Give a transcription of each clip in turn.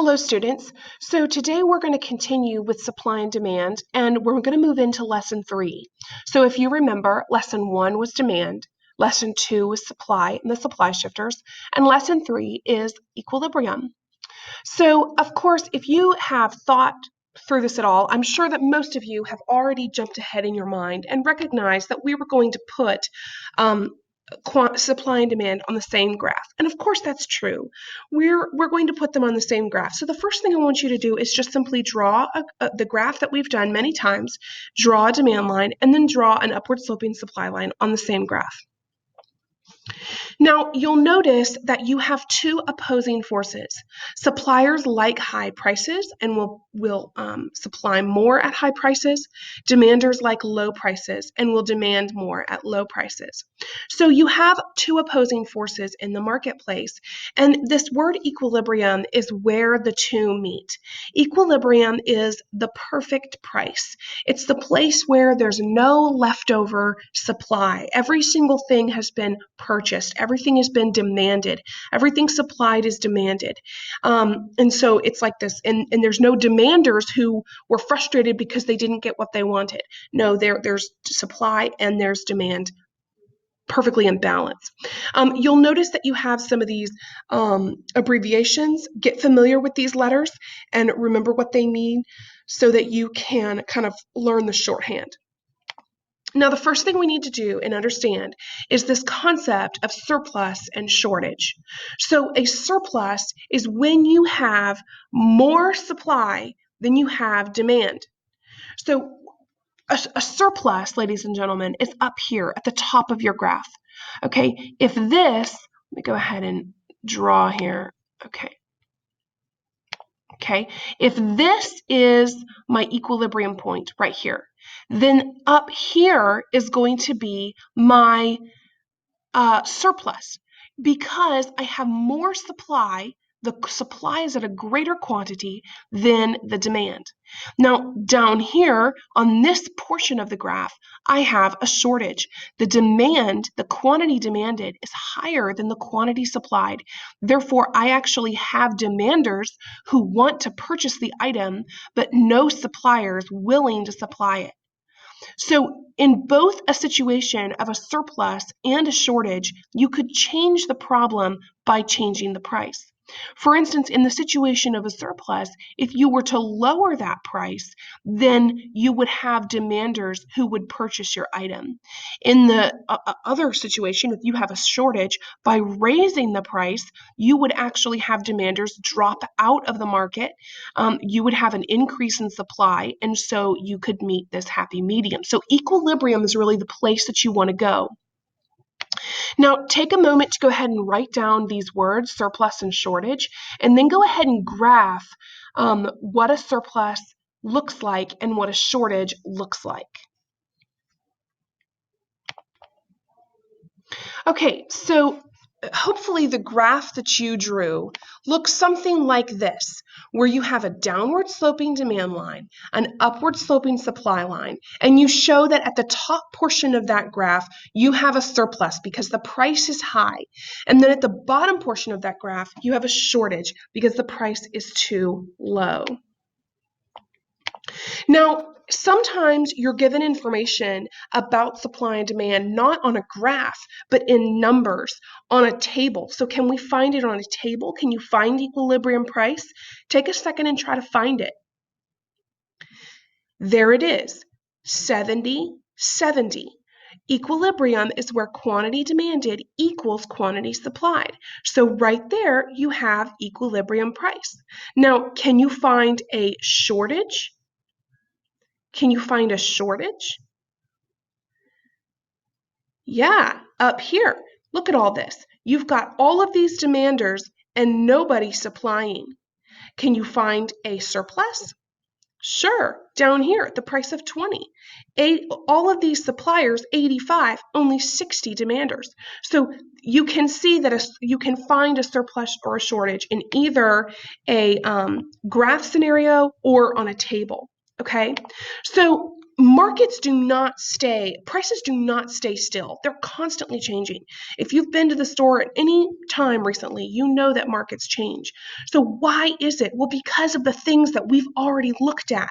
Hello students. So today we're going to continue with supply and demand, and we're going to move into lesson 3. So if you remember, lesson 1 was demand, lesson 2 was supply and the supply shifters, and lesson 3 is equilibrium. So of course, if you have thought through this at all, I'm sure that most of you have already jumped ahead in your mind and recognized that we were going to put supply and demand on the same graph. And of course that's true. We're going to put them on the same graph. So the first thing I want you to do is just simply draw the graph that we've done many times, draw a demand line, and then draw an upward sloping supply line on the same graph. Now, you'll notice that you have two opposing forces. Suppliers like high prices and will supply more at high prices. Demanders like low prices and will demand more at low prices. So you have two opposing forces in the marketplace. And this word equilibrium is where the two meet. Equilibrium is the perfect price. It's the place where there's no leftover supply. Every single thing has been purchased. Everything has been demanded. Everything supplied is demanded. And so it's like this, and there's no demanders who were frustrated because they didn't get what they wanted. No, there's supply and there's demand, perfectly in balance. You'll notice that you have some of these abbreviations. Get familiar with these letters and remember what they mean so that you can kind of learn the shorthand. Now, the first thing we need to do and understand is this concept of surplus and shortage. So a surplus is when you have more supply than you have demand. So a surplus, ladies and gentlemen, is up here at the top of your graph. Okay, if this, let me go ahead and draw here. Okay, if this is my equilibrium point right here, then up here is going to be my surplus because I have more supply. The supply is at a greater quantity than the demand. Now, down here on this portion of the graph, I have a shortage. The demand, the quantity demanded, is higher than the quantity supplied. Therefore, I actually have demanders who want to purchase the item, but no suppliers willing to supply it. So in both a situation of a surplus and a shortage, you could change the problem by changing the price. For instance, in the situation of a surplus, if you were to lower that price, then you would have demanders who would purchase your item. In the other situation, if you have a shortage, by raising the price, you would actually have demanders drop out of the market. You would have an increase in supply, and so you could meet this happy medium. So equilibrium is really the place that you want to go. Now, take a moment to go ahead and write down these words, surplus and shortage, and then go ahead and graph what a surplus looks like and what a shortage looks like. Okay, so hopefully the graph that you drew looks something like this, where you have a downward sloping demand line, an upward sloping supply line, and you show that at the top portion of that graph, you have a surplus because the price is high. And then at the bottom portion of that graph, you have a shortage because the price is too low. Now, sometimes you're given information about supply and demand not on a graph, but in numbers on a table. So can we find it on a table? Can you find equilibrium price? Take a second and try to find it. There it is, 70, 70. Equilibrium is where quantity demanded equals quantity supplied. So right there, you have equilibrium price. Now, can you find a shortage? Can you find a shortage? Yeah, up here. Look at all this. You've got all of these demanders and nobody supplying. Can you find a surplus? Sure, down here at the price of 20. All of these suppliers, 85, only 60 demanders. So you can see that you can find a surplus or a shortage in either a graph scenario or on a table. Okay, so Markets do not stay, prices do not stay still. They're constantly changing. If you've been to the store at any time recently, you know that markets change. So why is it? Well, because of the things that we've already looked at.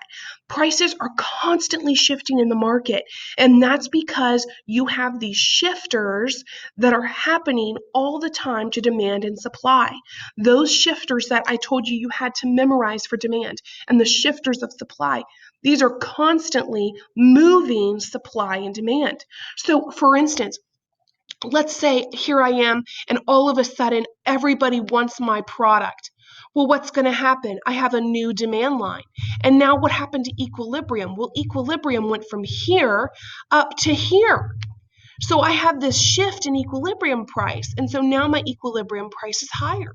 Prices are constantly shifting in the market, and that's because you have these shifters that are happening all the time to demand and supply. Those shifters that I told you had to memorize for demand and the shifters of supply, these are constantly moving supply and demand. So, for instance, let's say here I am, and all of a sudden everybody wants my product. Well, what's going to happen? I have a new demand line. And now what happened to equilibrium? Well, equilibrium went from here up to here. So I have this shift in equilibrium price. And so now my equilibrium price is higher.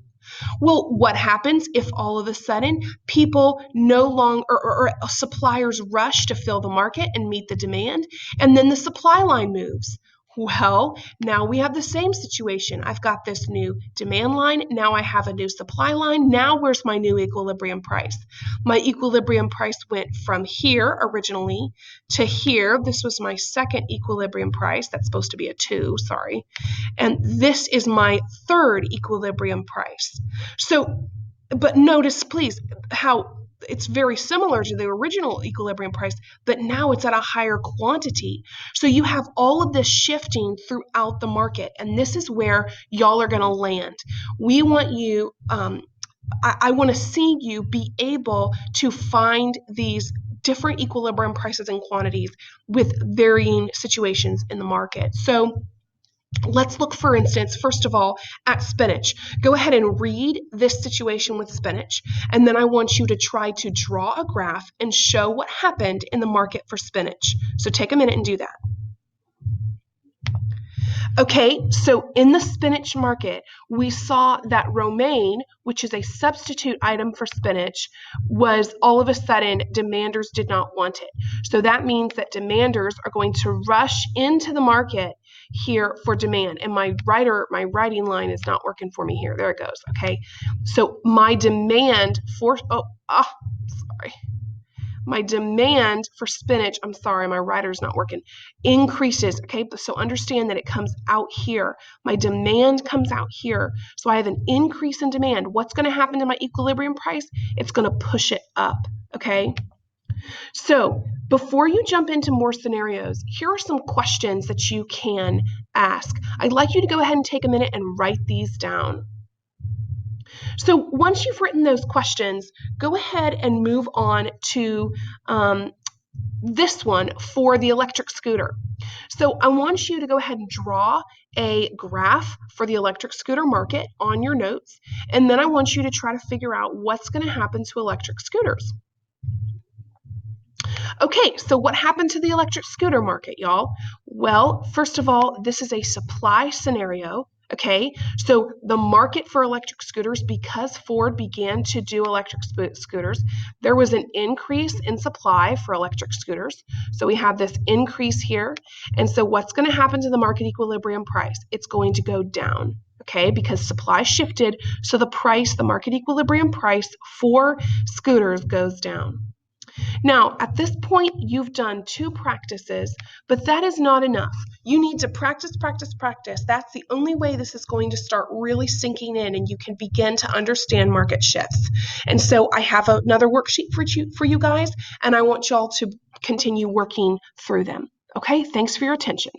Well, what happens if all of a sudden people no longer or suppliers rush to fill the market and meet the demand, and then the supply line moves? Well, now we have the same situation. I've got this new demand line. Now I have a new supply line. Now where's my new equilibrium price? My equilibrium price went from here originally to here. This was my second equilibrium price. That's supposed to be a 2, sorry. And this is my third equilibrium price. So, but notice please how it's very similar to the original equilibrium price, but now it's at a higher quantity. So you have all of this shifting throughout the market, and this is where y'all are going to land. We want you, I want to see you be able to find these different equilibrium prices and quantities with varying situations in the market. So let's look, for instance, first of all, at spinach. Go ahead and read this situation with spinach, and then I want you to try to draw a graph and show what happened in the market for spinach. So take a minute and do that. Okay, so in the spinach market, we saw that romaine, which is a substitute item for spinach, was all of a sudden demanders did not want it. So that means that demanders are going to rush into the market here for demand. And my writing line is not working for me here. There it goes. Okay, so my demand for, sorry. My demand for spinach, I'm sorry, my writer's not working, increases. Okay, so understand that it comes out here. My demand comes out here. So I have an increase in demand. What's going to happen to my equilibrium price? It's going to push it up. Okay, so before you jump into more scenarios, here are some questions that you can ask. I'd like you to go ahead and take a minute and write these down. So once you've written those questions, go ahead and move on to this one for the electric scooter. So I want you to go ahead and draw a graph for the electric scooter market on your notes, and then I want you to try to figure out what's going to happen to electric scooters. Okay, so what happened to the electric scooter market, y'all? Well, first of all, this is a supply scenario. Okay, so the market for electric scooters, because Ford began to do electric scooters, there was an increase in supply for electric scooters. So we have this increase here. And so what's going to happen to the market equilibrium price? It's going to go down. Okay, because supply shifted, so the price, the market equilibrium price for scooters goes down. Now, at this point, you've done 2 practices, but that is not enough. You need to practice, practice, practice. That's the only way this is going to start really sinking in and you can begin to understand market shifts. And so I have another worksheet for you guys, and I want y'all to continue working through them. Okay, thanks for your attention.